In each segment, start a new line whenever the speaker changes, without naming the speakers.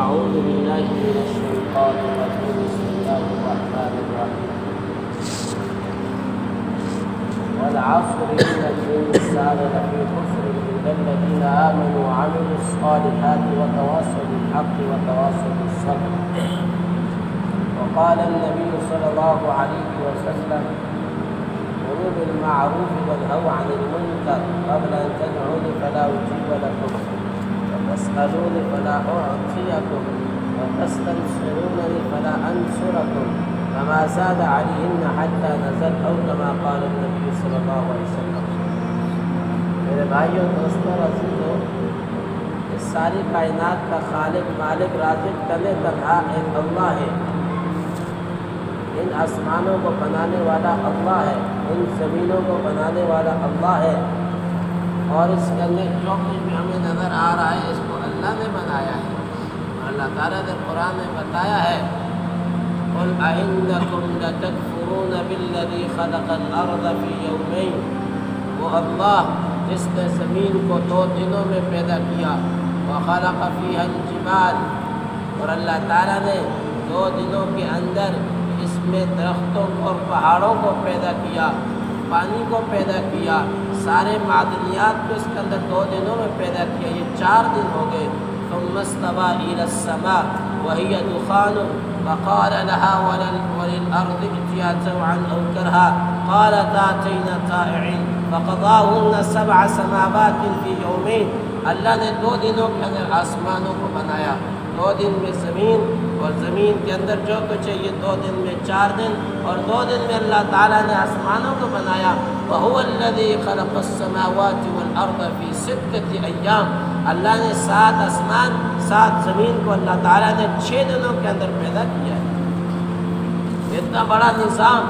أعوذ بالله من الشيطان الرجيم بسم الله الرحمن الرحيم والعصر إن الإنسان لفي خسر إلا الذين آمنوا وعملوا الصالحات وتواصوا بالحق وتواصوا بالصبر. وقال النبي صلى الله عليه وسلم مروا بالمعروف وانهوا عن المنكر قبل أن تدعوني فلا أجيب لكم وتسألوني فلا أعطيكم وتستنصرونني فلا أنصركم فما زاد عليهن حتى نزل أو كما قال النبي صلی اللہ علیہ وسلم. میرے بھائیوں دوستوں عزیزوں، اس ساری کائنات کا خالق مالک رازق تنہا تنہا ایک اللہ ہے. ان آسمانوں کو بنانے والا اللہ ہے، ان زمینوں کو بنانے والا اللہ ہے، اور اس کے اندر جو کچھ بھی ہمیں نظر آ رہا ہے اس کو اللہ نے بنایا ہے. اللہ تعالیٰ نے قرآن میں بتایا ہے قل أئنكم لتكفرون بالذي خلق الأرض في يومين. وہ اللہ جس نے زمین کو 2 دنوں میں پیدا کیا. وخلق فيها الجبال، اور اللہ تعالیٰ نے 2 دنوں کے اندر اس میں درختوں اور پہاڑوں کو پیدا کیا، پانی کو پیدا کیا، سارے معدنیات کو اس کے اندر 2 دنوں میں پیدا کیا. یہ 4 دن ہو گئے. ثم استوى إلى السماء وهي دخان فقال لها وللأرض ائتيا طوعا أو كرها قالتا أتينا طائعين فقضاهن 7 سماوات في يومين. اللہ نے 2 دنوں کے اندر آسمانوں کو بنایا، 2 دن میں زمین، اور زمین کے اندر جو کچھ ہے یہ 2 دن میں 4 دن، اور 2 دن میں اللہ تعالیٰ نے آسمانوں کو بنایا. وهو الذي خلق السماوات والأرض في 6 أيام. اللہ نے 7 آسمان 7 زمین کو اللہ تعالیٰ نے 6 دنوں کے اندر پیدا کیا ہے. اتنا بڑا نظام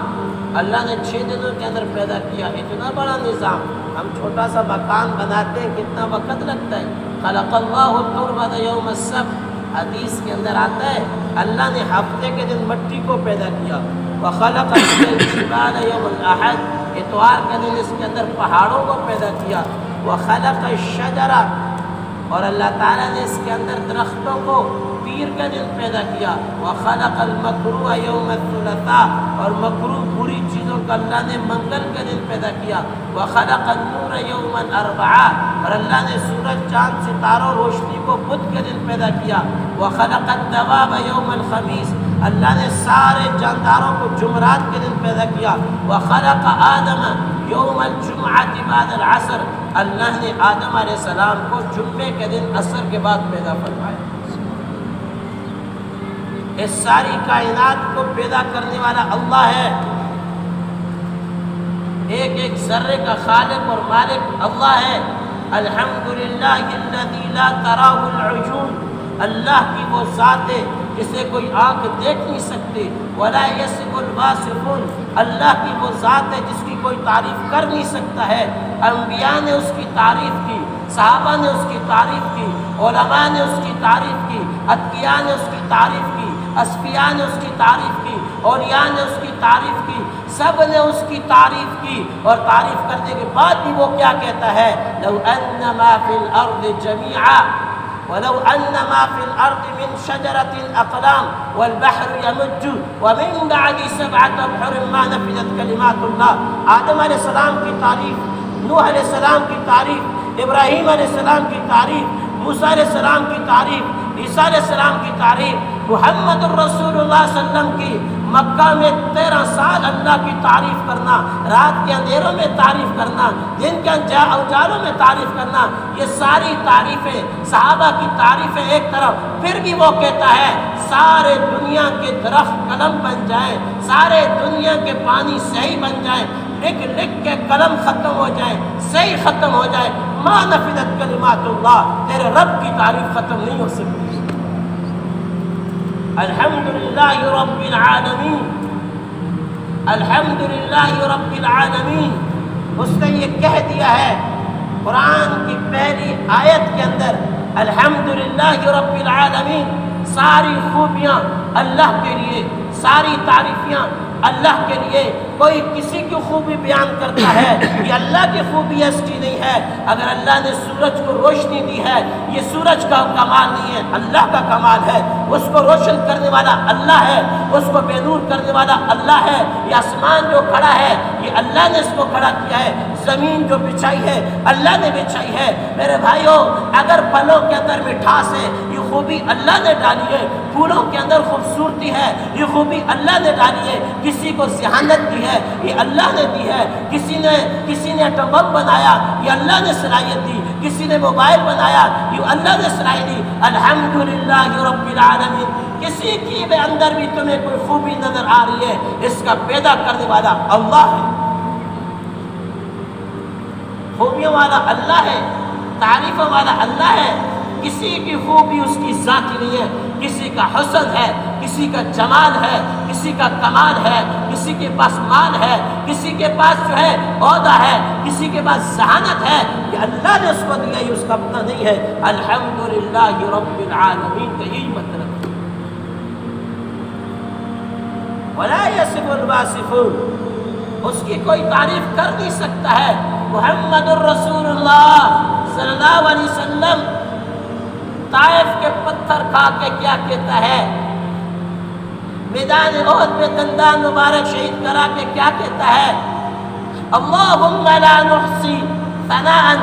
اللہ نے 6 دنوں کے اندر پیدا کیا. اتنا بڑا نظام ہم چھوٹا سا مکان بناتے ہیں کتنا وقت لگتا ہے. خلق اللہ التربة يوم السبت، حدیث کے اندر آتا ہے اللہ نے ہفتے کے دن مٹی کو پیدا کیا. وخلق الجبال يوم الأحد، اتوار کے دن اس کے اندر پہاڑوں کو پیدا کیا. وخلق الشجر، اور اللہ تعالیٰ نے اس کے اندر درختوں کو پیر کا دن پیدا کیا. وخلق المکروہ یوم الثلاثاء، اور مکروہ بری چیزوں کا اللہ نے منگل کا دن پیدا کیا. وخلق النور یوم الاربعاء، اور اللہ نے سورج چاند ستاروں روشنی کو بدھ کے دن پیدا کیا. وخلق الدواب یوم الخمیس، اللہ نے سارے جانداروں کو جمعرات کے دن پیدا کیا. وخلق آدم یوم الجمعۃ بعد العصر، اللہ نے آدم علیہ السلام کو جمعے کے دن عصر کے بعد پیدا فرمایا. اس ساری کائنات کو پیدا کرنے والا اللہ ہے. ایک ایک ذرے کا خالق اور مالک اللہ ہے. الحمدللہ الذی لا تراہ العیون، اللہ کی وہ ذات ہے جسے کوئی آنکھ دیکھ نہیں سکتے. ولا یصف الواصفون، اللہ کی وہ ذات ہے جس کی کوئی تعریف کر نہیں سکتا ہے. انبیاء نے اس کی تعریف کی، صحابہ نے اس کی تعریف کی، علماء نے اس کی تعریف کی، اتقیاء نے اس کی تعریف کی، اصفیاء نے اس کی تعریف کی، اولیاء نے اس کی تعریف کی. سب نے اس کی تعریف کی، اور تعریف کرنے کے بعد بھی وہ کیا کہتا ہے؟ لو ان ما فی الارض جميعا ولو ان ما فی الارض من شجرۃ اقلام والبحر یمج ومن بعد 7 ابحر ما نفدت کلمات اللہ. آدم علیہ السلام کی تعریف، نوح علیہ السلام کی تعریف، ابراہیم علیہ السلام کی تعریف، موسیٰ علیہ السلام کی تعریف، عیسیٰ علیہ السلام کی تعریف، محمد الرسول اللہ صلی اللہ علیہ وسلم کی مکہ میں 13 سال اللہ کی تعریف کرنا، رات کے اندھیروں میں تعریف کرنا، دن کے اجالوں میں تعریف کرنا، یہ ساری تعریفیں صحابہ کی تعریفیں ایک طرف. پھر بھی وہ کہتا ہے سارے دنیا کے درخت قلم بن جائیں، سارے دنیا کے پانی صحیح بن جائیں، لکھ لکھ کے قلم ختم ہو جائے، صحیح ختم ہو جائے، ما نفدت کلمات اللہ، تیرے رب کی تعریف ختم نہیں ہو سکتی. الحمدللہ رب العالمین، الحمدللہ رب العالمین. اس نے یہ کہہ دیا ہے قرآن کی پہلی آیت کے اندر، الحمدللہ رب العالمین. ساری خوبیاں اللہ کے لیے، ساری تعریفیاں اللہ کے لیے. کوئی کسی کی خوبی بیان کرتا ہے، یہ اللہ کی خوبی اس کی نہیں ہے۔ اگر اللہ نے سورج کو روشنی دی ہے، یہ سورج کا کمال نہیں ہے، اللہ کا کمال ہے۔ اس کو روشن کرنے والا اللہ ہے، اس کو بے نور کرنے والا اللہ ہے۔ یہ آسمان جو کھڑا ہے، یہ اللہ نے اس کو کھڑا کیا ہے۔ زمین جو بچھائی ہے، اللہ نے بچھائی ہے۔ میرے بھائیوں، اگر پھلوں کے اندر مٹھاس ہے، یہ خوبی اللہ نے ڈالی ہے۔ پھولوں کے اندر خوبصورتی ہے، یہ خوبی اللہ نے ڈالی ہے۔ کسی کو ذہانت دی ہے، یہ اللہ نے دی ہے۔ کسی نے ایٹم بم بنایا، یہ اللہ نے صلاحیت دی۔ کسی نے موبائل بنایا، یہ اللہ نے صلاحیت دی۔ الحمدللہ رب العالمین۔ کسی کی بھی اندر بھی تمہیں کوئی خوبی نظر آ رہی ہے، اس کا پیدا کرنے والا اللہ ہے، خوبیوں والا اللہ ہے، تعریفوں والا اللہ ہے۔ کسی کی خوبی اس کی ذاتی نہیں ہے، کسی کا حسن ہے، کسی کا جمال ہے، کسی کا کمال ہے، کسی کے پاس مال ہے، کسی کے پاس جو ہے عہدہ ہے، کسی کے پاس ذہانت ہے، یہ اللہ نے اس کو دیا، یہ اس کا اپنا نہیں ہے۔ الحمدللہ رب العالمین کا یہی مطلب ہے۔ ولا یصف الواصفون، اس کی کوئی تعریف کر نہیں سکتا ہے۔ محمد الرسول اللہ صلی اللہ علیہ وسلم طائف کے پتھر کھا کے کیا کہتا ہے؟ میدان احد میں دندان مبارک شہید کرا کے کیا کہتا ہے؟ اللہم لا نحصی ثناء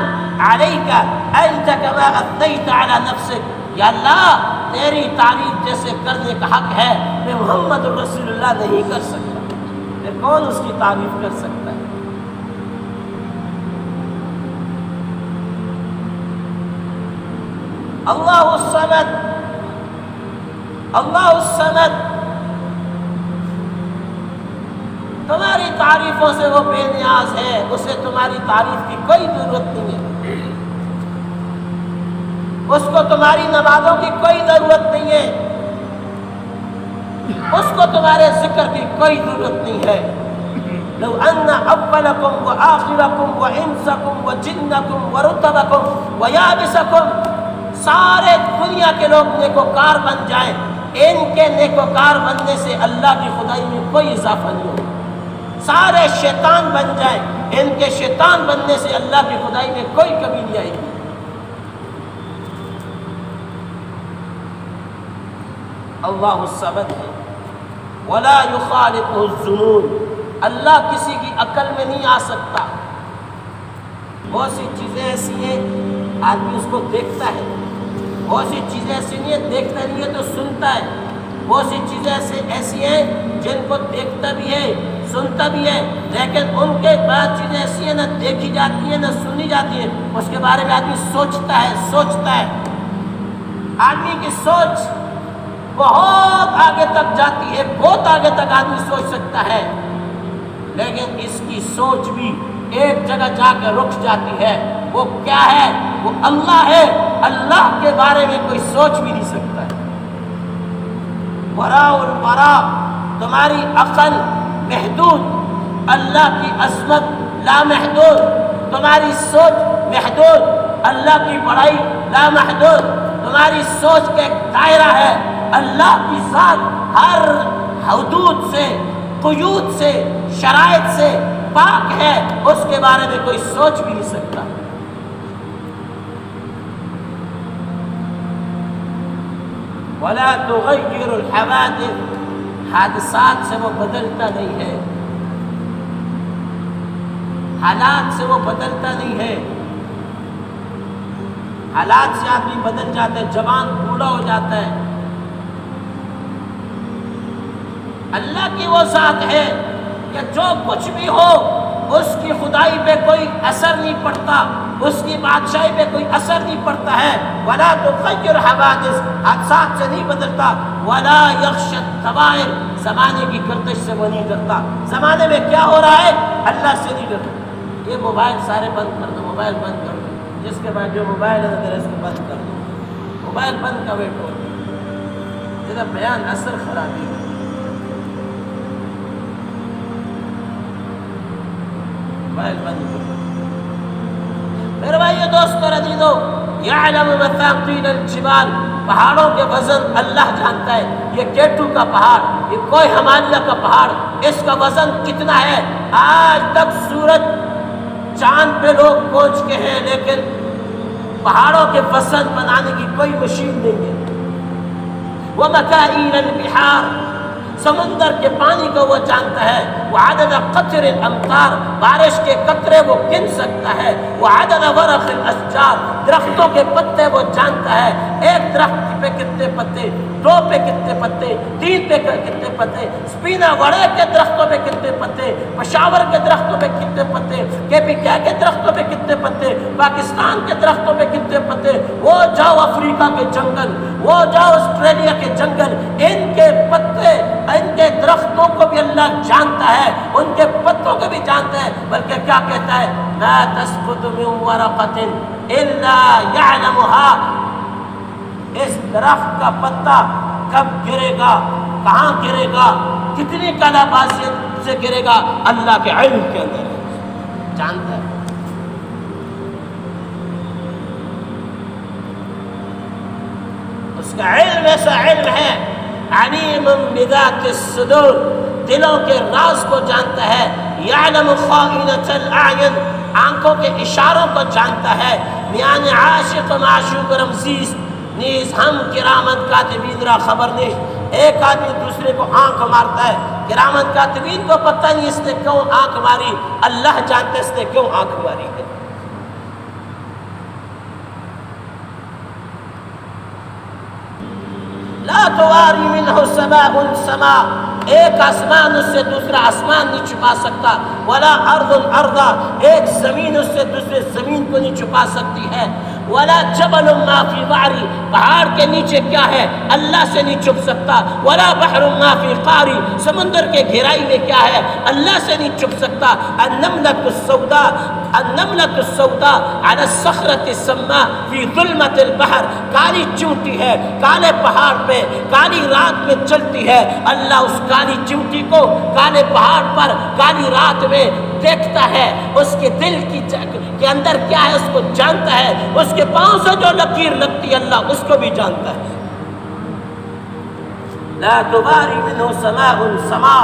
علیک انت کما اثنیت علی نفسک۔ یا اللہ، تیری تعریف جیسے کرنے کا حق ہے، میں محمد الرسول اللہ نہیں کر سکتا، پھر کون اس کی تعریف کر سکتا ہے؟ اللہ الصمد، اللہ الصمد، تمہاری تعریفوں سے وہ بے نیاز ہے، اسے تمہاری تعریف کی کوئی ضرورت نہیں ہے، اس کو تمہاری نمازوں کی کوئی ضرورت نہیں ہے، اس کو تمہارے ذکر کی کوئی ضرورت نہیں ہے۔ لو ان اولکم وآخرکم وانسکم وجنکم ورتبکم ویابسکم، سارے دنیا کے لوگ نیکوکار بن جائیں، ان کے نیکوکار بننے سے اللہ کی خدائی میں کوئی اضافہ نہیں ہوگا۔ سارے شیطان بن جائیں، ان کے شیطان بننے سے اللہ کی خدائی میں کوئی کمی نہیں آئے گی۔ اللہ الصمد ہے، ولا یخالطہ الظنون، اللہ کسی کی عقل میں نہیں آ سکتا۔ بہت سی چیزیں ایسی ہیں آدمی اس کو دیکھتا ہے، بہت سی چیزیں ایسی نہیں ہے دیکھتا نہیں ہے تو سنتا ہے، بہت سی چیزیں ایسی ہیں جن کو دیکھتا بھی ہے سنتا بھی ہے، لیکن ان کے بعد چیزیں ایسی ہیں نہ دیکھی جاتی ہیں نہ سنی جاتی ہیں، اس کے بارے میں آدمی سوچتا ہے۔ آدمی کی سوچ بہت آگے تک جاتی ہے، بہت آگے تک آدمی سوچ سکتا ہے، لیکن اس کی سوچ بھی ایک جگہ جا کے رک جاتی ہے۔ وہ کیا ہے؟ وہ اللہ ہے، اللہ کے بارے میں کوئی سوچ بھی نہیں سکتا ہے۔ وراء الوراء، تمہاری عقل محدود، اللہ کی عظمت لامحدود، تمہاری سوچ محدود، اللہ کی بڑائی لامحدود، تمہاری سوچ کا ایک دائرہ ہے۔ اللہ کی ذات ہر حدود سے، قیود سے، شرائط سے پاک ہے، اس کے بارے میں کوئی سوچ بھی نہیں سکتا۔ ولا تغیر الحوادث، حادثات سے وہ بدلتا نہیں ہے، حالات سے وہ بدلتا نہیں ہے۔ حالات سے آدمی بدل جاتا ہے، جوان بوڑھا ہو جاتا ہے۔ اللہ کی وہ ذات ہے کہ جو کچھ بھی ہو اس کی خدائی پہ کوئی اثر نہیں پڑتا، اس کی بادشاہی پہ کوئی اثر نہیں پڑتا ہے۔ ولا تغیر حوادث، حادثات سے نہیں بدلتا۔ ولا یخشی الدوائر، زمانے کی گردش سے وہ نہیں ڈرتا۔ زمانے میں کیا ہو رہا ہے اللہ سے نہیں ڈرتا۔ یہ موبائل سارے بند کر دو، موبائل بند کر دو، جس کے بعد جو موبائل ہے ذرا اس کو بند کر دو، موبائل بند کا بیٹھو، ذرا بیان اثر خرابی ہے۔ موبائل بند کر دو۔ میرے بھائیو دوستو اور عزیزو، یعلم مثاقیل الجبال، پہاڑوں کے وزن اللہ جانتا ہے۔ یہ کیٹو کا پہاڑ، یہ کوئی ہمالیہ کا پہاڑ اس کا وزن کتنا ہے؟ آج تک سورج چاند پہ لوگ پہنچ کے ہیں، لیکن پہاڑوں کے وزن بنانے کی کوئی مشین نہیں ہے۔ وَمَكَائِيلَ الْبِحَارِ، سمندر کے پانی کو وہ جانتا ہے۔ وعدد قطر الامطار، بارش کے قطرے وہ گن سکتا ہے۔ وعدد ورق الاشجار، درختوں کے پتے وہ جانتا ہے۔ ایک درخت پہ کتنے پتے، دو پہ کتنے پتے، تین پہ کتنے پتے، سپینا وڑے کے درختوں پہ کتنے پتے، پشاور کے درختوں پہ کتنے پتے، KPK کے درختوں پہ کتنے پتے، پاکستان کے درختوں پہ کتنے پتے۔ وہ جاؤ افریقہ کے جنگل، وہ جاؤ آسٹریلیا کے جنگل، ان کے پتے، ان کے درختوں کو بھی اللہ جانتا ہے، ان کے پتوں کو بھی جانتا ہے۔ بلکہ کیا کہتا ہے؟ لا تسقط من ورقۃ الا يعلمها، اس درخت کا پتا کب گرے گا، کہاں گرے گا، کتنی کلابازیت سے گرے گا، اللہ کے علم کے اندر ہے، جانتا ہے۔ اس کا علم ایسا علم ہے، علیم بذات الصدور، دلوں کے راز کو جانتا ہے۔ یعلم خائنۃ الاعین، آنکھوں کے اشاروں کو جانتا ہے۔ میان عاشق معشوق رمزیز نیز ہم کرامن کاتبین را خبر نیش، ایک آدمی دوسرے کو آنکھ مارتا ہے، کرامن کاتبین کو پتہ نہیں اس نے کیوں آنکھ ماری، اللہ جانتا ہے اس نے کیوں آنکھ ماری ہے۔ لا تواری منہ سماء سماء، ایک آسمان اس سے دوسرا آسمان نہیں چھپا سکتا۔ ولا ارض ارضا، ایک زمین اس سے دوسرے زمین کو نہیں چھپا سکتی ہے۔ ولا جبل ما فی وعری، پہاڑ کے نیچے کیا ہے اللہ سے نہیں چھپ سکتا۔ ولا بحر ما فی قاری، سمندر کے گہرائی میں کیا ہے اللہ سے نہیں چھپ سکتا۔ النملۃ السوداء، النملۃ السوداء علی الصخرۃ السماء فی ظلمۃ البحر، کالی چونٹی ہے کالے پہاڑ پہ، کالی رات میں چلتی ہے، اللہ اس کالی چونٹی کو کالے پہاڑ پر کالی رات میں دیکھتا ہے، اس کے دل کے اندر کیا ہے اس کو جانتا ہے، اس کے پاؤں سے جو لکیر لگتی ہے اللہ اس کو بھی جانتا ہے۔ لا تباری منہ سماء سماء،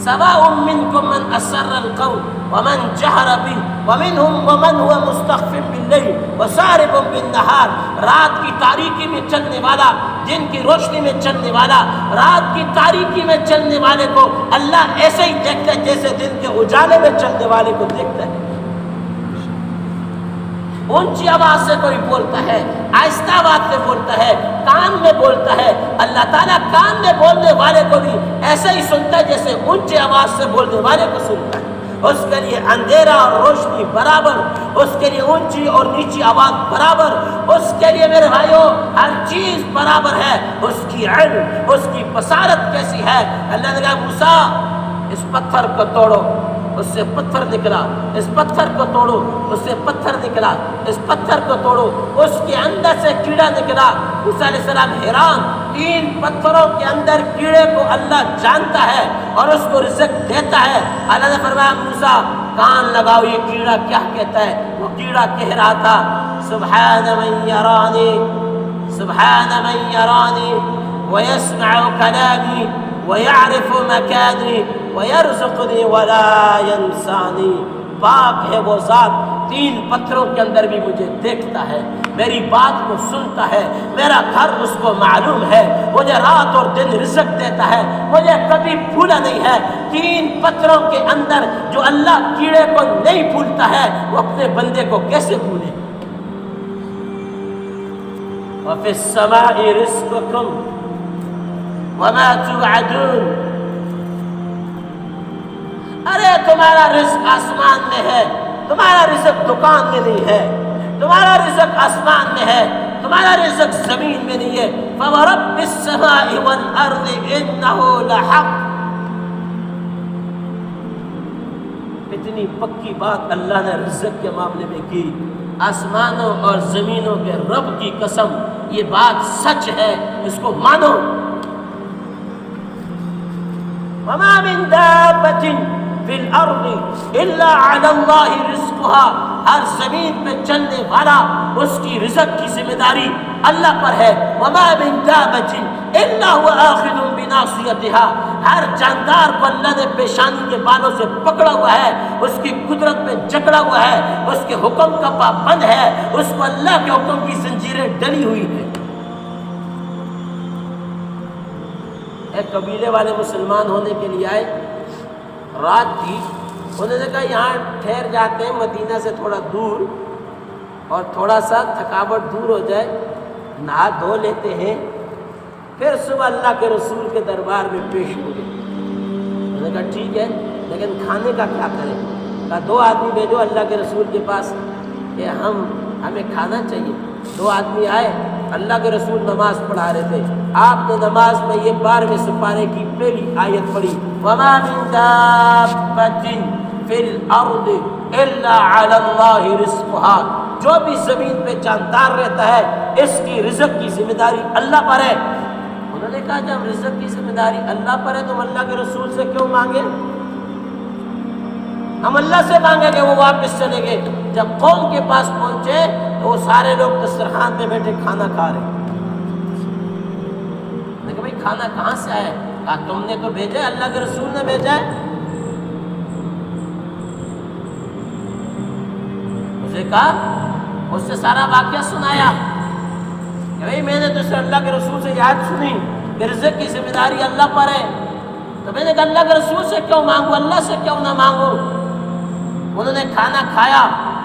سواء منکم من اسر القول ومن جہر به ومنهم ومن هو مستخف باللیل وسارب بالنہار، رات کی تاریکی میں چلنے والا، دن کی روشنی میں چلنے والا، رات کی تاریکی میں چلنے والے کو اللہ ایسے ہی دیکھتا ہے جیسے دن کے اجالے میں چلنے والے کو دیکھتا ہے۔ اونچی آواز سے کوئی بولتا ہے، آہستہ آواز سے بولتا ہے، کان میں بولتا ہے، اللہ تعالیٰ کان میں بولنے والے کو بھی ایسے ہی سنتا ہے جیسے اونچی آواز سے بولنے والے کو سنتا ہے۔ اس کے لیے اندھیرا اور روشنی برابر، اس کے لیے اونچی اور نیچی آواز برابر، اس کے لیے میرے بھائیوں ہر چیز برابر ہے۔ اس کی علم، اس کی بصارت کیسی ہے۔ اللہ نے کہا موسیٰ اس پتھر کو توڑو، اس سے پتھر نکلا، اس پتھر کو توڑو، اس سے پتھر نکلا، اس پتھر کو توڑو، اس کے اندر سے کیڑا نکلا۔ موسیٰ علیہ السلام حیران، 3 پتھروں کے اندر کیڑے کو اللہ جانتا ہے اور اس کو رزق دیتا ہے۔ اللہ نے فرمایا موسیٰ کان لگاؤ یہ کیڑا کیا کہتا ہے۔ وہ کیڑا کہہ رہا تھا سبحان من یرانی، سبحان من یرانی ویسمع کلامی وَيَعْرِفُ مَكَانِي وَيَرْزُقُنِي وَلَا يَنْسَانِي، پاک ہے وہ ذات 3 پتھروں کے اندر بھی مجھے دیکھتا ہے، میری بات کو سنتا ہے، میرا گھر اس کو معلوم ہے، مجھے رات اور دن رزق دیتا ہے، مجھے کبھی بھولا نہیں ہے۔ 3 پتھروں کے اندر جو اللہ کیڑے کو نہیں بھولتا ہے وہ اپنے بندے کو کیسے بھولے۔ وَفِي السَّمَاءِ رِزْقُكُمْ وما توعدون، ارے تمہارا رزق آسمان میں ہے، تمہارا رزق دکان میں نہیں ہے، تمہارا رزق آسمان میں ہے، تمہارا رزق زمین میں نہیں ہے۔ فورب السماء والارض انہ لحق، اتنی پکی بات اللہ نے رزق کے معاملے میں کی، آسمانوں اور زمینوں کے رب کی قسم یہ بات سچ ہے، اس کو مانو۔ وما من دابة في الأرض إلا على الله رزقها، ہر زمین پہ چلنے والا اس کی رزق کی ذمہ داری اللہ پر ہے۔ وما من دابة، الا هو آخذ بناصیتها، ہر جاندار کو اللہ نے پیشانی کے بالوں سے پکڑا ہوا ہے، اس کی قدرت میں جکڑا ہوا ہے، اس کے حکم کا پابند ہے، اس کو اللہ کے حکم کی زنجیریں ڈلی ہوئی ہیں۔ ایک قبیلے والے مسلمان ہونے کے لیے آئے، رات تھی، انہوں نے کہا یہاں ٹھہر جاتے ہیں، مدینہ سے تھوڑا دور، اور تھوڑا سا تھکاوٹ دور ہو جائے، نہا دھو لیتے ہیں، پھر صبح اللہ کے رسول کے دربار میں پیش ہو گئے۔ انہوں نے کہا ٹھیک ہے، لیکن کھانے کا کیا کریں؟ کہا 2 آدمی بھیجو اللہ کے رسول کے پاس کہ ہمیں کھانا چاہیے۔ 2 آدمی آئے، اللہ کے رسول نماز پڑھا رہے تھے، آپ نے نماز میں یہ 12ویں سپارے کی پہلی آیت پڑھی، وَمَا مِن دَابَّةٍ فِي الْأَرْضِ إِلَّا عَلَى اللَّهِ رِزْقُهَا، جو بھی زمین پہ جاندار رہتا ہے اس کی رزق کی ذمہ داری اللہ پر ہے۔ انہوں نے کہا جب رزق کی ذمہ داری اللہ پر ہے تو ہم اللہ کے رسول سے کیوں مانگے؟ ہم اللہ سے مانگے کہ وہ واپس چلے گئے۔ جب قوم کے پاس پہنچے تو وہ سارے لوگ دسترخوان پہ بیٹھے کھانا کھا رہے۔ میں نے کہا بھائی کھانا کہاں سے آیا؟ کہا تم نے تو بھیجا ہے، اللہ کے رسول نے بھیجا ہے۔ اسے کہا، اس سے سارا واقعہ سنایا کہ بھائی میں نے تو سے اللہ کے رسول سے یاد سنی کہ رزق کی ذمہ داری اللہ پر ہے، تو میں نے کہا اللہ کے رسول سے کیوں مانگوں، اللہ سے کیوں نہ مانگوں؟ انہوں نے کھانا کھایا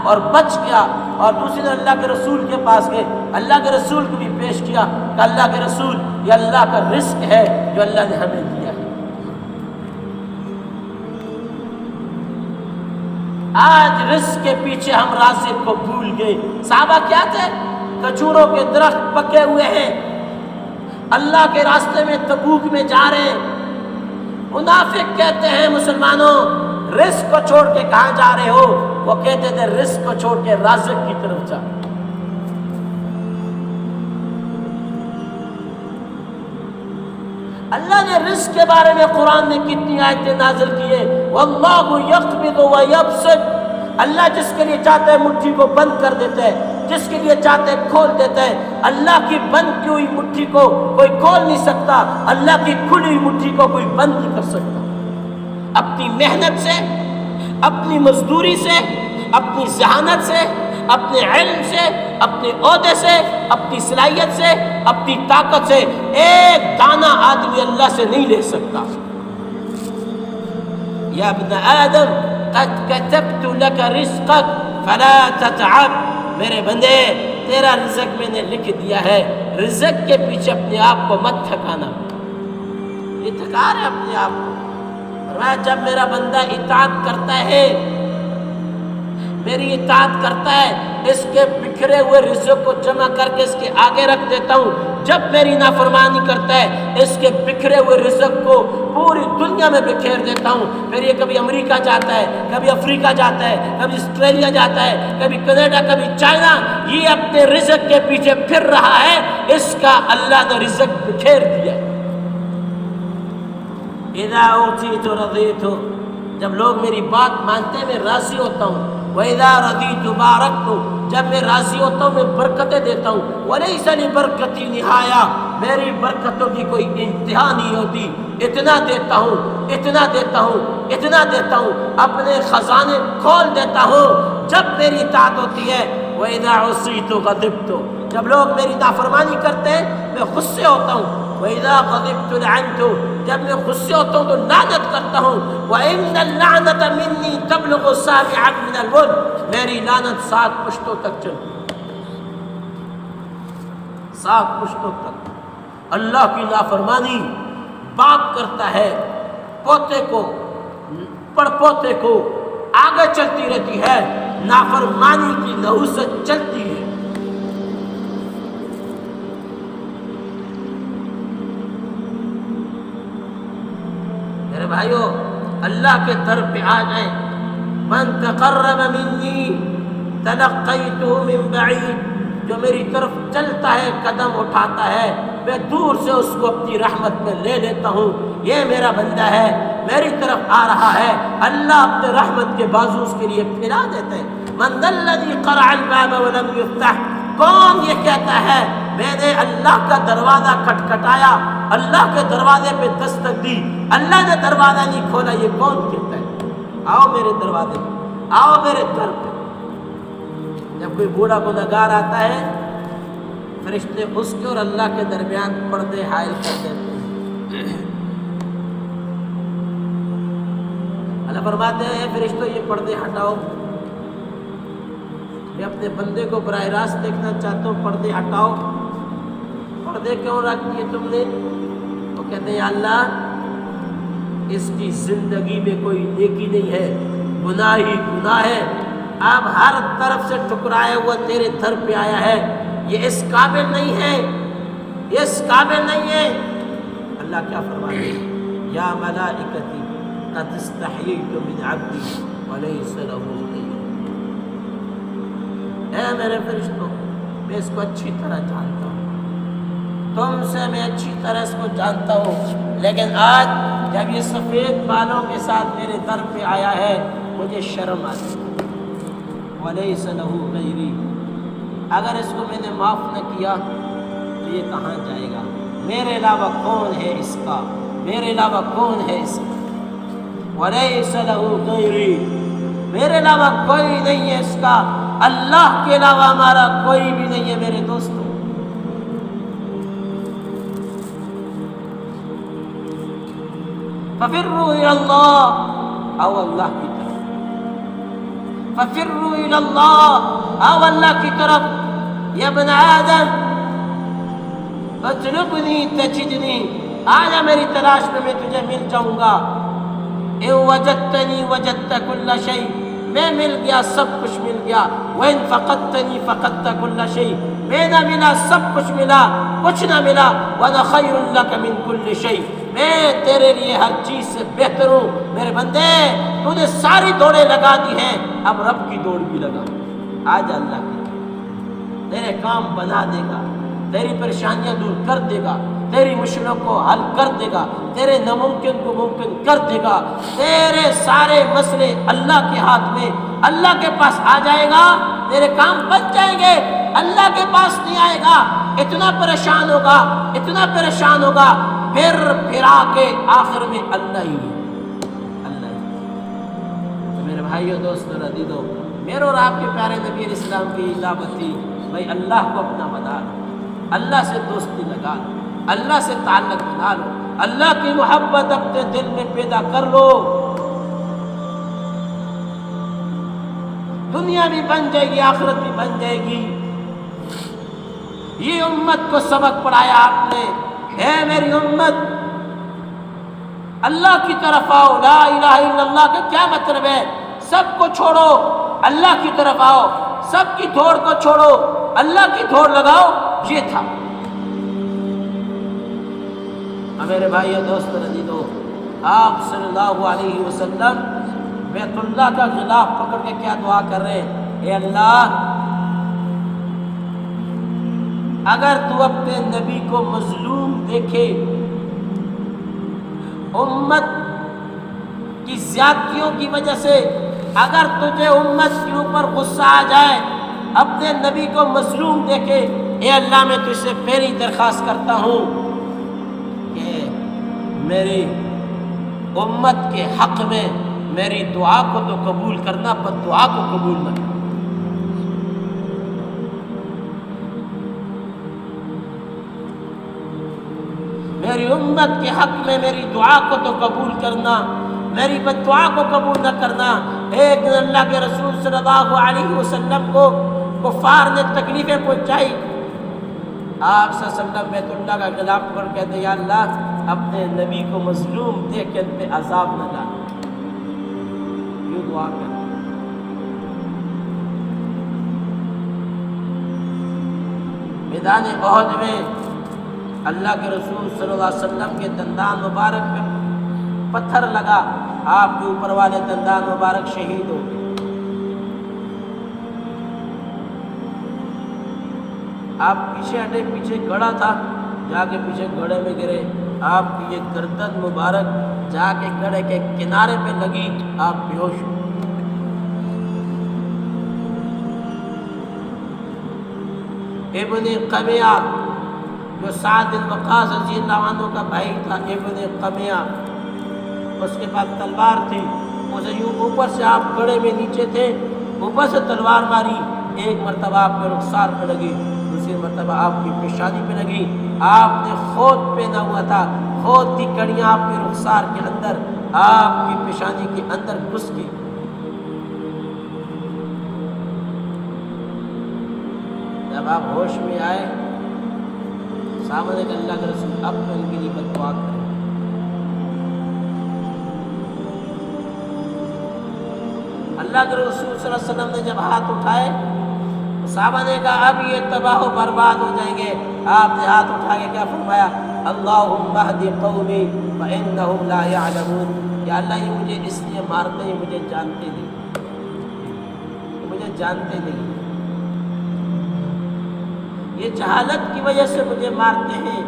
اور بچ گیا، اور دوسری دن اللہ کے رسول کے پاس گئے، اللہ کے رسول کو بھی پیش کیا کہ اللہ کے رسول یہ اللہ کا رزق ہے جو اللہ نے ہمیں دیا ہے۔ آج رزق کے پیچھے ہم رازق کو بھول گئے۔ صحابہ کیا تھے؟ کھجوروں کے درخت پکے ہوئے ہیں، اللہ کے راستے میں تبوک میں جا رہے ہیں۔ منافق کہتے ہیں مسلمانوں رزق کو چھوڑ کے کہاں جا رہے ہو؟ وہ کہتے تھے رزق کو چھوڑ کے رازق کی طرف جا۔ اللہ نے رزق کے بارے میں قرآن میں کتنی آیتیں نازل کی ہیں، واللہ یقبض ویبسط، اللہ جس کے لیے چاہتا ہے مٹھی کو بند کر دیتا ہے، جس کے لیے چاہتا ہے کھول دیتا ہے۔ اللہ کی بند کی ہوئی مٹھی کو کوئی کھول نہیں سکتا، اللہ کی کھلی ہوئی مٹھی کو کوئی بند نہیں کر سکتا۔ اپنی محنت سے، اپنی مزدوری سے، اپنی ذہانت سے، اپنے علم سے، اپنے عہدے سے، اپنی صلاحیت سے، اپنی طاقت سے ایک دانہ آدمی اللہ سے نہیں لے سکتا۔ یا ابن آدم قد كتبت لك رزقك فلا تتعب، میرے بندے تیرا رزق میں نے لکھ دیا ہے، رزق کے پیچھے اپنے آپ کو مت تھکانا۔ یہ تھکا رہے اپنے آپ کو۔ اور جب میرا بندہ اطاعت کرتا ہے، میری اطاعت کرتا ہے، اس کے بکھرے ہوئے رزق کو جمع کر کے اس کے آگے رکھ دیتا ہوں۔ جب میری نافرمانی کرتا ہے، اس کے بکھرے ہوئے رزق کو پوری دنیا میں بکھیر دیتا ہوں۔ پھر یہ کبھی امریکہ جاتا ہے، کبھی افریقہ جاتا ہے، کبھی آسٹریلیا جاتا ہے، کبھی کینیڈا، کبھی چائنا، یہ اپنے رزق کے پیچھے پھر رہا ہے، اس کا اللہ نے رزق بکھیر دیا ہے۔ اذا اوتیت رضیت، جب لوگ میری بات مانتے ہیں میں راضی ہوتا ہوں۔ وَإِذَا رَضِيتُ بَارَكْتُ، جب میں راضی ہوتا ہوں میں برکتیں دیتا ہوں۔ وَلَيْسَ لِبَرْكَتِي نِهَایَةٌ، میری برکتوں کی کوئی انتہا نہیں ہوتی۔ اتنا دیتا ہوں، اتنا دیتا ہوں، اتنا دیتا ہوں، اپنے خزانے کھول دیتا ہوں جب میری اطاعت ہوتی ہے۔ وَإِذَا عُصِيتُ غَضِبْتُ، جب لوگ میری نافرمانی کرتے ہیں میں غصے ہوتا ہوں۔ وَإِذَا غَضِبْتُ لَعَنْتُ، جب میں غصے ہوتا ہوں تو لعنت کرتا ہوں۔ وَإِنَّ اللَّعْنَةَ مِنِّي تَبْلُغُ سَابِعًا مِنَ الْوَدْ، میری لعنت 7 پشتوں تک چلتی، 7 پشتوں تک۔ اللہ کی نافرمانی باپ کرتا ہے، پوتے کو، پڑ پوتے کو آگے چلتی رہتی ہے، نافرمانی کی نحوست چلتی ہے۔ میرے بھائیو اللہ کے در پہ آ جائیں۔ من تقرب منی تلقیتہ من بعید، جو میری طرف چلتا ہے، قدم اٹھاتا ہے، میں دور سے اس کو اپنی رحمت میں لے لیتا ہوں۔ یہ میرا بندہ ہے، میری طرف آ رہا ہے، اللہ اپنے رحمت کے بازو اس کے لیے پھیلا دیتے ہیں۔ من ذا الذی قرع الباب ولم یفتح، کون یہ کہتا ہے میں نے اللہ اللہ کا دروازہ کھٹکھٹایا، اللہ کے دروازے پہ دستک دی، اللہ نے دروازہ نہیں کھولا، یہ کون کہتا ہے آؤ میرے دروازے پہ، آؤ میرے در پہ؟ جب کوئی بوڑھا گنہگار آتا ہے، فرشتے اس کے اور اللہ کے درمیان پردے حائل کر دیتے ہیں۔ اللہ فرماتے ہیں فرشتوں یہ پردے ہٹاؤ، میں اپنے بندے کو براہ راست دیکھنا چاہتا ہوں، پردے ہٹاؤ۔ پردے کیوں رکھ دیے تم نے؟ وہ کہتے ہیں یا اللہ اس کی زندگی میں کوئی نیکی نہیں ہے، گناہ ہی گناہ ہے، اب ہر طرف سے ٹکرایا ہوا تیرے در پہ آیا ہے، یہ اس قابل نہیں ہے، یہ اس قابل نہیں ہے۔ اللہ کیا فرماتے ہیں؟ یا ملائکتی قد استحییت من عبدی ولیس لہ غیر۔ اے میرے فرشتوں، میں اس کو اچھی طرح جانتا ہوں، تم سے میں اچھی طرح اس کو جانتا ہوں، لیکن آج جب یہ سفید بالوں کے ساتھ میرے در پہ آیا ہے مجھے شرم آتی ہے۔ ولیس لہ غیری، اگر اس کو میں نے معاف نہ کیا تو یہ کہاں جائے گا؟ میرے علاوہ کون ہے اس کا؟ میرے علاوہ کون ہے اس کا؟ ولیس لہ غیری، میرے علاوہ کوئی نہیں ہے اس کا، اللہ کے علاوہ ہمارا کوئی بھی نہیں ہے میرے دوستوں۔ ففروا الی اللہ، او اللہ کی طرف، ففروا الی اللہ، او اللہ کی طرف۔ یا ابن آدم اطلبنی تجدنی، آجا میری تلاش میں تجھے مل جاؤں گا۔ ان وجدتنی وجدت کل شیء، میں مل گیا سب کچھ مل گیا۔ وان فقدتنی فقدت کل شیء، میں نہ ملا سب کچھ ملا، کچھ نہ ملا۔ وانا خیر لک من کل شیء، میں تیرے لیے ہر چیز سے بہتر ہوں۔ میرے بندے تو نے ساری دوڑیں لگا دی ہیں، اب رب کی دوڑ بھی لگا، آج اللہ کی تیرے کام بنا دے گا، تیری پریشانیاں دور کر دے گا، تیری مشکلوں کو حل کر دے گا، تیرے ناممکن کو ممکن کر دے گا، تیرے سارے مسئلے اللہ کے ہاتھ میں، اللہ کے پاس آ جائے گا، تیرے کام بن جائیں گے، اللہ کے پاس نہیں آئے گا، اتنا پریشان ہوگا، اتنا پریشان ہوگا، پھر کے آخر میں اللہ ہی ہے، اللہ ہی۔ تو میرے بھائیو دوستو عزیزو، میرے اور آپ کے پیارے نبی علیہ السلام کی دعوت تھی بھائی اللہ کو اپنا بنا لو، اللہ سے دوستی لگا لو، اللہ سے تعلق بنا لو، اللہ کی محبت اپنے دل میں پیدا کر لو، دنیا بھی بن جائے گی، آخرت بھی بن جائے گی۔ یہ امت کو سبق پڑھایا آپ نے، اے میری امت اللہ کی طرف آؤ، لا الہ الا اللہ کا کیا مطلب ہے؟ سب کو چھوڑو، اللہ کی طرف آؤ، سب کی دوڑ کو چھوڑو، اللہ کی دوڑ لگاؤ، یہ تھا۔ میرے بھائیو دوستو عزیزو، آپ صلی اللہ علیہ وسلم بیت اللہ کا غلاف پکڑ کے کیا دعا کر رہے ہیں؟ اے اللہ اگر تو اپنے نبی کو مظلوم دیکھے، امت کی زیادتیوں کی وجہ سے اگر تجھے امت کے اوپر غصہ آ جائے، اپنے نبی کو مظلوم دیکھے، اے اللہ میں تجھ سے پہلی درخواست کرتا ہوں کہ میری امت کے حق میں میری دعا کو تو قبول کرنا، پر دعا کو قبول نہ کرنا۔ میری امت کے حق میں میری دعا کو تو قبول کرنا، میری بد دعا کو قبول نہ کرنا۔ ایک دن اللہ کے رسول صلی اللہ علیہ وسلم کو کفار نے تکلیفیں پہنچائی، آپ صلی اللہ علیہ وسلم بیت اللہ کا غلاف پکڑ کہتے یا اللہ اپنے نبی کو مظلوم دیکھ کے ان پہ عذاب نہ ڈال، یوں دعا کر۔ میدان احد میں اللہ کے رسول صلی اللہ علیہ وسلم کے دندان مبارک میں پتھر لگا، آپ کے اوپر والے دندان مبارک شہید ہو گئے۔ آپ پیچھے ہٹے، پیچھے گڑھا تھا، جا کے پیچھے گڑھے میں گرے، آپ کی یہ گردن مبارک جا کے گڑھے کے کنارے پہ لگی، آپ بیہوش ہو۔ ابن قمیہ جو سعد بن وقاص رضی اللہ عنہ کا بھائی تھا ابن قمیہ، اس کے پاس تلوار تھی، اسے یوں اوپر سے آپ گڑے میں نیچے تھے، اوپر سے تلوار ماری، ایک مرتبہ آپ کے رخسار پہ لگی، دوسری مرتبہ آپ کی پیشانی پہ لگی، آپ نے خود پہنا ہوا تھا، خود کی کڑیاں آپ کے رخسار کے اندر، آپ کی پیشانی کے اندر گھس گئی۔ جب آپ ہوش میں آئے، سامنے کہ اللہ کے رسول اب تو ان کے لیے بد دعا کریں۔ اللہ کے رسول صلی اللہ علیہ وسلم نے جب ہاتھ اٹھائے، صحابہ نے کہا اب یہ تباہ و برباد ہو جائیں گے۔ آپ نے ہاتھ اٹھا کے کیا فرمایا؟ اللہم اہد قومی فانہم لا یعلمون، یا اللہ یہ مجھے اس لیے مارتے ہیں مجھے جانتے نہیں، مجھے جانتے نہیں، یہ جہالت کی وجہ سے مجھے مارتے ہیں،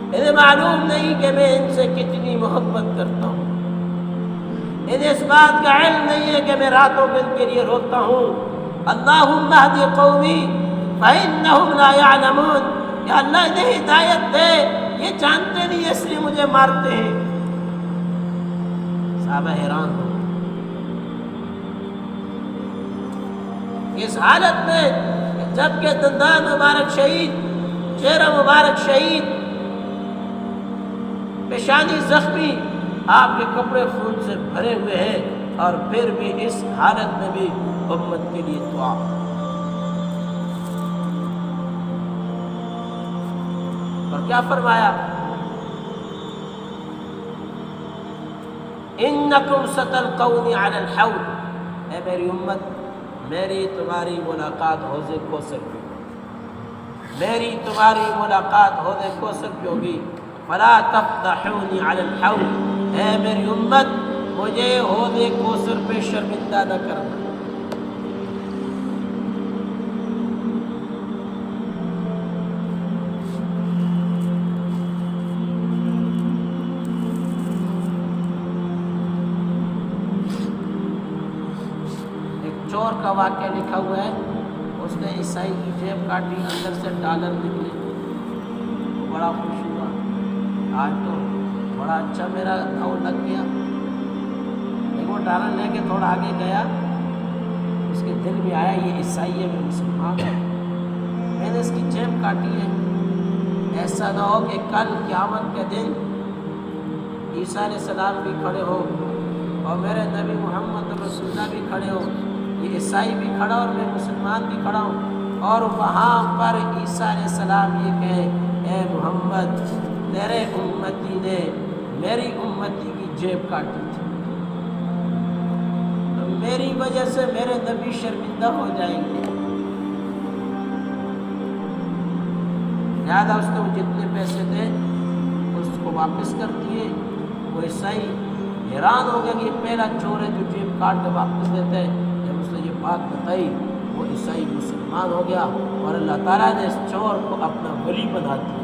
انہیں معلوم نہیں کہ میں ان سے کتنی محبت کرتا ہوں، انہیں اس بات کا علم نہیں ہے کہ میں راتوں میں ان کے لیے روتا ہوں۔ اللہم اہد قومی فانہم لا یعلمون، یا اللہ انہیں ہدایت دے، یہ جانتے نہیں اس لیے مجھے مارتے ہیں۔ صحابہ حیران ہو اس حالت میں، جب کہ دندان مبارک شہید، چہرہ مبارک شہید، پیشانی زخمی، آپ کے کپڑے خون سے بھرے ہوئے ہیں، اور پھر بھی اس حالت میں بھی امت کے لیے دعا۔ اور کیا فرمایا؟ انکم ستلقونی علی الحوض، اے میری امت، میری تمہاری ملاقات حوض کوثر پہ ہوگی، میری تمہاری ملاقات حوض کوثر پہ ہوگی۔ فلا تفضحونی علی الحوض، اے میری امت مجھے حوض کوثر پہ شرمندہ نہ کرنا۔ چور کا واقعہ لکھا ہوا ہے، اس نے عیسائی کی جیب کاٹی، اندر سے ڈالر نکلے، بڑا خوش ہوا، آج تو بڑا اچھا میرا داؤ لگ گیا۔ ایک وہ ڈالر لے کے تھوڑا آگے گیا، اس کے دل میں آیا یہ عیسائی ہے، میں مسلمان ہوں، میں نے اس کی جیب کاٹی ہے، ایسا نہ ہو کہ کل قیامت کے دن عیسیٰ علیہ السلام بھی کھڑے ہو اور میرے نبی محمد رسول اللہ بھی کھڑے ہو، یہ عیسائی بھی کھڑا اور میں مسلمان بھی کھڑا ہوں، اور وہاں پر عیسیٰ علیہ السلام یہ کہیں اے محمد تیرے امتی نے میری امتی کی جیب کاٹی تھی، تو میری وجہ سے میرے نبی شرمندہ ہو جائیں گے، لہٰذا اس نے وہ جتنے پیسے تھے اس کو واپس کر دیے۔ وہ عیسائی حیران ہو گیا کہ یہ پہلا چور ہے جو جیب کاٹ کے واپس دیتا ہے۔ جب اس نے یہ بات بتائی وہ عیسائی مسلمان ہو گیا، اور اللہ تعالیٰ نے اس چور کو اپنا ولی بنا دیا۔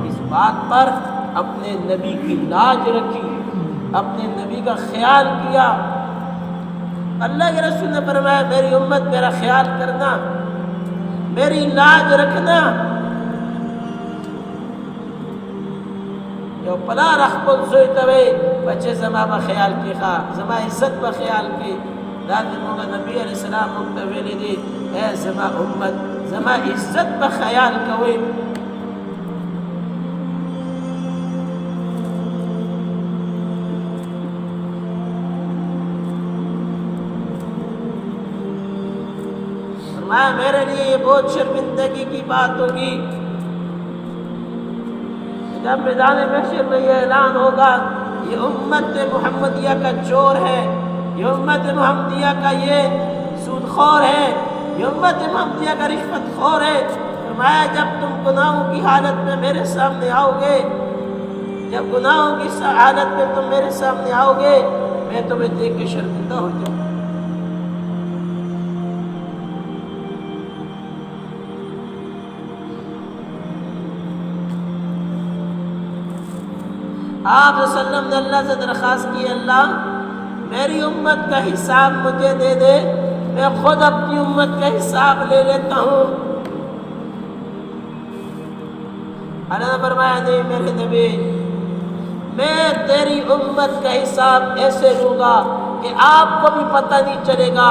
اس بات پر اپنے نبی کی لاج رکھی، اپنے نبی کا خیال کیا۔ اللہ کے رسول نے فرمایا میری امت میرا خیال کرنا، میری لاج رکھنا، جو پلا رخبل سویتوے بچے زما بخیال کی خواہ زما عزت بخیال کی لازم ہوگا نبی علیہ السلام مقتویلی دی اے زما امت زما عزت بخیال کوئی۔ فرمایا میرے لیے یہ بہت شرمندگی کی بات ہوگی جب میدان محشر میں یہ اعلان ہوگا یہ امت محمدیہ کا چور ہے، یہ امت محمدیہ کا یہ سود خور ہے، یہ امت محمدیہ کا رشوت خور ہے۔ فرمایا جب تم گناہوں کی حالت میں میرے سامنے آؤ گے، جب گناہوں کی حالت میں تم میرے سامنے آؤ گے میں تمہیں دیکھ کے شرمندہ ہو جاؤں۔ آپ صلی اللہ علیہ وسلم نے اللہ سے درخواست کی اللہ میری امت کا حساب مجھے دے دے، میں خود اپنی امت کا حساب لے لیتا ہوں۔ اللہ نے فرمایا نہیں میرے نبی، میں تیری امت کا حساب ایسے لوں گا کہ آپ کو بھی پتہ نہیں چلے گا،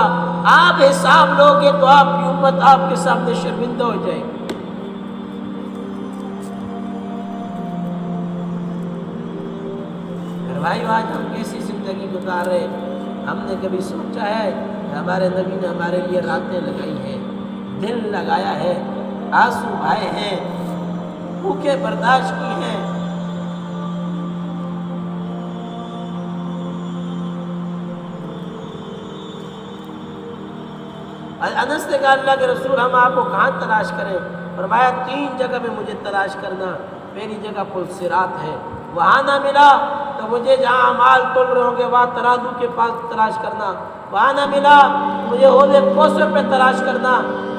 آپ حساب لوگے تو آپ کی امت آپ کے سامنے شرمندہ ہو جائے گی۔ بھائی آج ہم کیسی زندگی گزار رہے؟ ہم نے کبھی سوچا ہے کہ ہمارے نبی نے ہمارے لیے راتیں لگائی ہیں، دل لگایا ہے، آنسو بہائے ہیں، بھوکیں برداشت کی ہیں؟ انس نے کہا اللہ کے رسول ہم آپ کو کہاں تلاش کریں؟ فرمایا 3 جگہ میں مجھے تلاش کرنا، پہلی جگہ پل صراط ہے، وہاں نہ ملا تو مجھے جہاں اعمال تل رہے ہوں گے وہاں ترازو کے پاس تلاش کرنا، وہاں نہ ملا مجھے حوض کوثر پہ تلاش کرنا،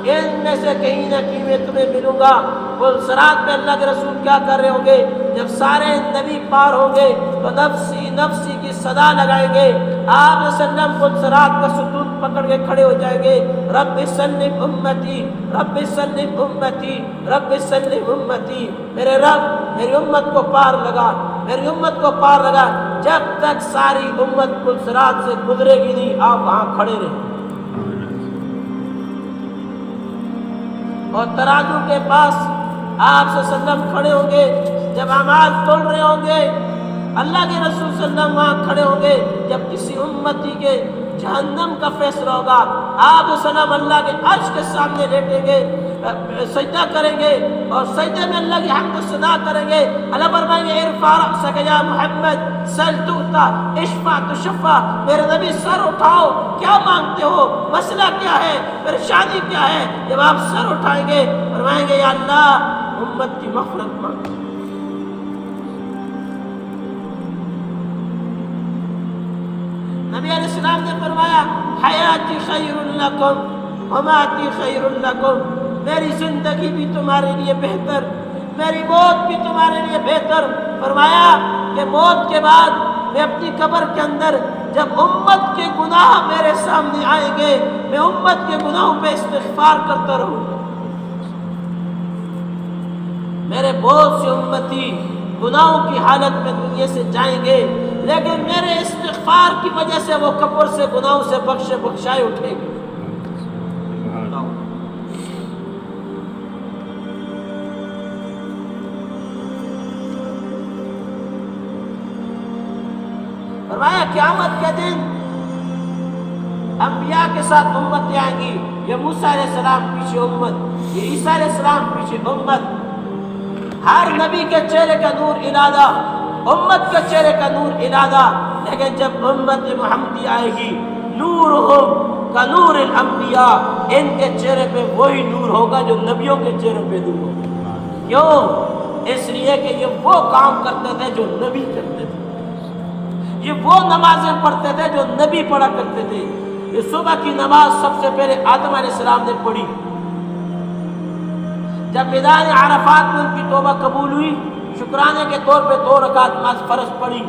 ان میں سے کہیں نہ کہیں میں تمہیں ملوں گا۔ پل صراط پہ اللہ کے رسول کیا کر رہے ہوں گے؟ جب سارے نبی پار ہوں گے تو نفسی نفسی کی صدا لگائیں گے، آپ وسلم پل صراط کا ستون پکڑ کے کھڑے ہو جائیں گے، رب سلم امتی رب سلم امتی رب سلم امتی، میرے رب میری امت کو پار لگا، میری امت کو پار لگا۔ جب تک ساری امت پل صراط سے گزرے گی نہیں آپ وہاں کھڑے رہیں، اور ترازو کے پاس آپ صلی اللہ علیہ وسلم کھڑے ہوں گے، جب اعمال تول رہے ہوں گے اللہ کے رسول صلی اللہ علیہ وسلم وہاں کھڑے ہوں گے، جب کسی امتی کے جہنم کا فیصلہ ہوگا آپ وسلم اللہ کے عرش کے سامنے لیٹیں گے، سجدہ کریں گے، اور سجدے میں اللہ کی حمد و ثنا کریں گے۔ اللہ فرمائیں گے ارفع رأسک یا محمد سل تؤتا اشفع تشفع، میرے نبی سر اٹھاؤ، کیا مانگتے ہو، مسئلہ کیا ہے، پریشانی کیا ہے؟ جب آپ سر اٹھائیں گے فرمائیں گے یا اللہ امت کی مغفرت مانگ۔ نبی علیہ السلام نے فرمایا حیاتی خیر لکم وماتی خیر لکم، میری زندگی بھی تمہارے لیے بہتر، میری موت بھی تمہارے لیے بہتر۔ فرمایا کہ موت کے بعد میں اپنی قبر کے اندر جب امت کے گناہ میرے سامنے آئیں گے میں امت کے گناہوں پہ استغفار کرتا رہوں گا۔ میرے بہت سے امتی گناہوں کی حالت میں دنیا سے جائیں گے، لیکن میرے استغفار کی وجہ سے وہ قبر سے گناہوں سے بخشائے اٹھیں گے۔ فرمایا قیامت کے دن انبیاء کے ساتھ امتیں آئیں گی، یہ موسیٰ علیہ السلام پیچھے امت، یہ عیسیٰ علیہ السلام پیچھے امت، ہر نبی کے چہرے کا نور علیحدہ، امت کے چہرے کا نور علیحدہ، لیکن جب امت محمدی آئے گی نورہم کنور الانبیاء، ان کے چہرے پہ وہی نور ہوگا جو نبیوں کے چہرے پہ نور ہوگا۔ کیوں؟ اس لیے کہ یہ وہ کام کرتے تھے جو نبی کرتے تھے، یہ وہ نمازیں پڑھتے تھے جو نبی پڑھا کرتے تھے۔ یہ صبح کی نماز سب سے پہلے آدم علیہ السلام نے پڑھی، جب میدان عرفات میں ان کی توبہ قبول ہوئی شکرانے کے طور پہ 2 رکعت نماز فرض پڑھی،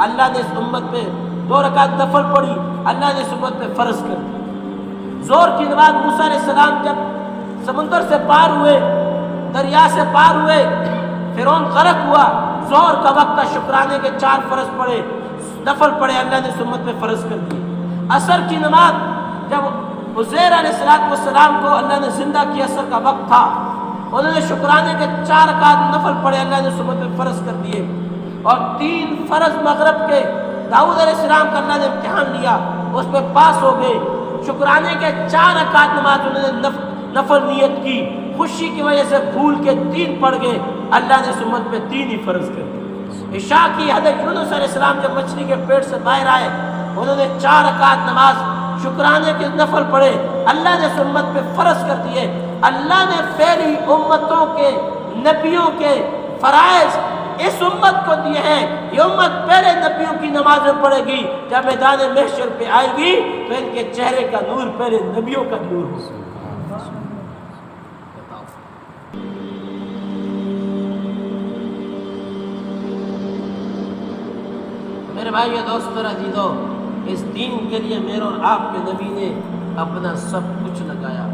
اللہ نے اس امت پہ 2 رکعت نفل پڑھی، اللہ نے اس امت پہ فرض کر دی۔ زور کی نماز موسیٰ علیہ السلام جب سمندر سے پار ہوئے، دریا سے پار ہوئے، فرعون غرق ہوا، زور کا وقت تھا، شکرانے کے 4 فرض پڑھے، نفل پڑھے، اللہ نے اس امت پہ فرض کر دی۔ عصر کی نماز جب عزیر علیہ السلام کو اللہ نے زندہ کیا، عصر کا وقت تھا، انہوں نے شکرانے کے 4 رکعت نفل پڑھے، اللہ نے اس امت پہ فرض کر دیے۔ اور 3 فرض مغرب کے داؤد علیہ السلام کا اللہ نے امتحان لیا، اس پہ پاس ہو گئے۔ شکرانے کے 4 رکعت نماز انہوں نے نفل نیت کی، خوشی کی وجہ سے بھول کے 3 پڑھ گئے، اللہ نے اس امت پہ 3 ہی فرض کر دیے۔ عشاء کی حضرت یونس علیہ السلام جب مچھلی کے پیٹ سے باہر آئے، انہوں نے 4 رکعت نماز شکرانے کے نفل پڑھے، اللہ نے اس امت پہ فرض کر دیے۔ اللہ نے پہلی امتوں کے نبیوں کے فرائض اس امت کو دیے ہیں۔ یہ امت پہلے نبیوں کی نمازیں پڑھے گی، جب میدان محشر پہ آئے گی تو ان کے چہرے کا نور پہلے نبیوں کا نور ہوگا۔ میرے بھائی دوستو اور عزیزو، اس دین کے لیے میرے اور آپ کے نبی نے اپنا سب کچھ لگایا،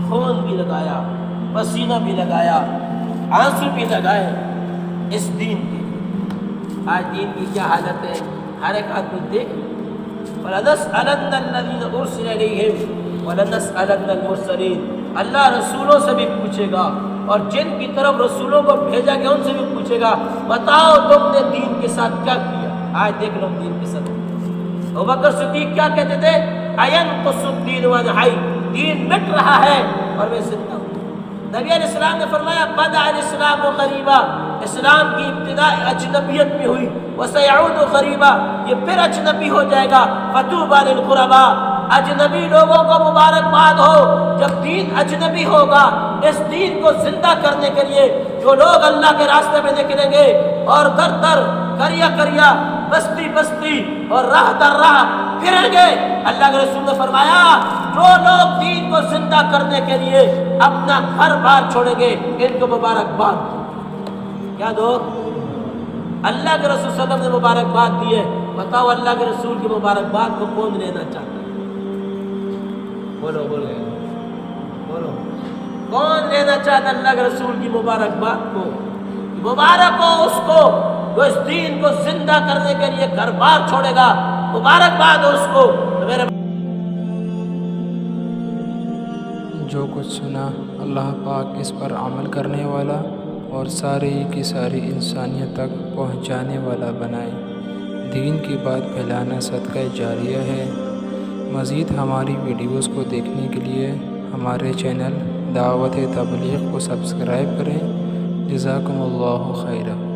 خون بھی لگایا، پسینہ بھی لگایا، آنسو بھی لگائے، اس دین کی۔ آج دین کی کیا حالت ہے، ہر ایک آدمی دیکھ، وَلَنَسْأَلَنَّ الَّذِينَ أُرْسِلَ إِلَيْهِمْ وَلَنَسْأَلَنَّ الْمُرْسَلِينَ، اللہ رسولوں سے بھی پوچھے گا اور جن کی طرف رسولوں کو بھیجا گیا ان سے بھی پوچھے گا، بتاؤ تم نے دین کے ساتھ کیا کیا۔ آج دیکھ لو دین کے ساتھ ابوبکر صدیق کیا کہتے تھے، اَيَنْقُصُ الدِّينُ وَأَنَا حَيٌّ، دین مٹ رہا ہے اور میں زندہ ہوں۔ نبی علیہ السلام نے فرمایا بدأ الاسلام غریبا، اسلام کی ابتدا اجنبیت میں ہوئی، وسيعود غریبا، یہ پھر اجنبی ہو جائے گا، فطوبى للغرباء، اجنبی لوگوں کو مبارکباد ہو جب دین اجنبی ہوگا۔ اس دین کو زندہ کرنے کے لیے جو لوگ اللہ کے راستے میں نکلیں گے اور در در، کریا کریا، بستی بستی اور راہ در راہ پھریں گے، اللہ کے رسول نے فرمایا جو لوگ دین کو زندہ کرنے کے لیے اپنا گھر بار چھوڑیں گے ان کو مبارکباد۔ کیا دو؟ اللہ کے رسول صلی اللہ علیہ وسلم نے مبارکباد دی ہے۔ بتاؤ اللہ کے رسول کی مبارکباد کو کون لینا چاہتا ہے؟ بولو بولو بولو، کون لینا چاہتا ہے اللہ کے رسول کی مبارکباد کو؟ مبارک ہو اس کو جو اس دین کو زندہ کرنے کے لیے گھر بار چھوڑے گا، مبارکباد ہو اس کو۔ تو میرے
جو کچھ سنا اللہ پاک اس پر عمل کرنے والا اور ساری کی ساری انسانیت تک پہنچانے والا بنائے۔ دین کی بات پھیلانا صدقہ جاریہ ہے۔ مزید ہماری ویڈیوز کو دیکھنے کے لیے ہمارے چینل دعوت تبلیغ کو سبسکرائب کریں۔ جزاکم اللہ خیرا۔